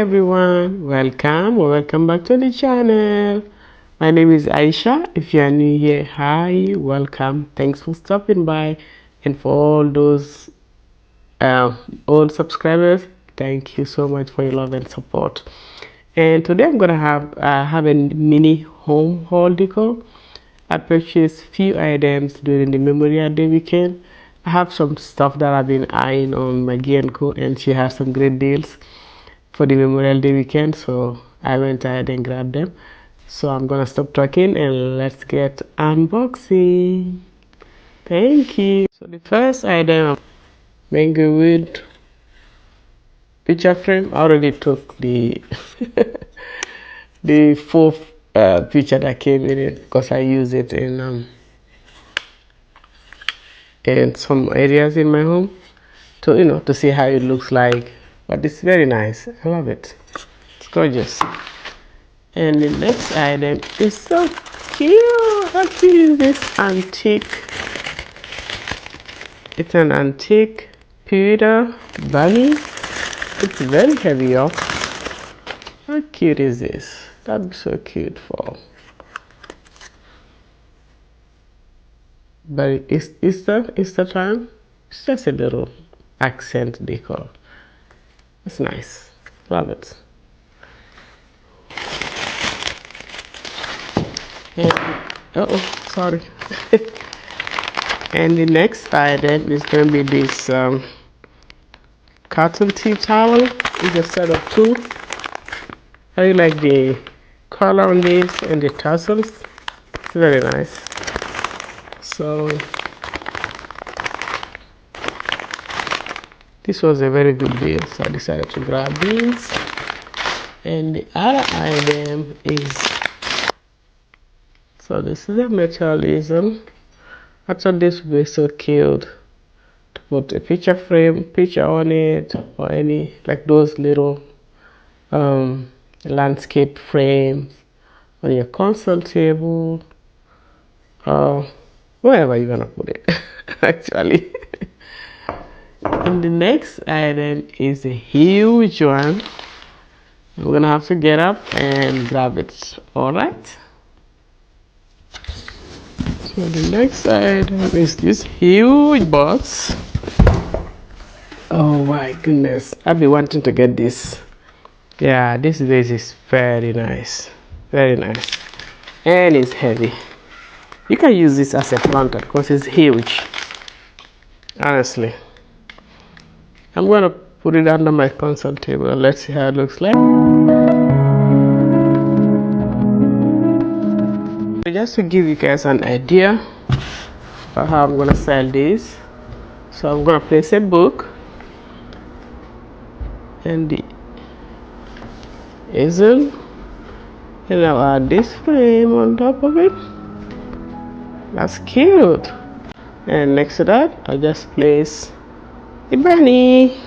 everyone, welcome or welcome back to the channel. My name is Aisha. If you are new here, hi, welcome, thanks for stopping by. And for all those old subscribers, thank you so much for your love and support. And today I'm gonna have a mini home haul decor. I purchased few items during the Memorial Day weekend. I have some stuff that I've been eyeing on Mcgee and Co, and she has some great deals for the Memorial Day weekend, so I went ahead and grabbed them. So I'm gonna stop talking and let's get unboxing. Thank you. So the first item, mango wood picture frame. I already took the the fourth picture that came in it because I use it in some areas in my home to to see how it looks like. But it's very nice. I love it. It's gorgeous. And the next item is so cute. How cute is this? Antique. It's an antique pewter bunny. It's very heavy, y'all. How cute is this? That'd be so cute for. But it's Easter time. It's just a little accent decor. It's nice. Love it. And, sorry. And the next item is going to be this cotton tea towel. It's a set of two. I like the color on this and the tassels. It's very nice. So this was a very good deal, so I decided to grab these. And the other item is, so this is a metallism. I thought this would be so cute to put a picture on it, or any like those little landscape frames on your console table, or wherever you're gonna put it actually. And the next item is a huge one. I'm gonna have to get up and grab it. All right. So the next item is this huge box. Oh my goodness, I've been wanting to get this. Yeah, this vase is very nice, and it's heavy. You can use this as a planter because it's huge. Honestly, I'm gonna put it under my console table and let's see how it looks like. So just to give you guys an idea of how I'm gonna sell this, so I'm gonna place a book and the easel, and I'll add this frame on top of it. That's cute. And next to that, I'll just place the bunny.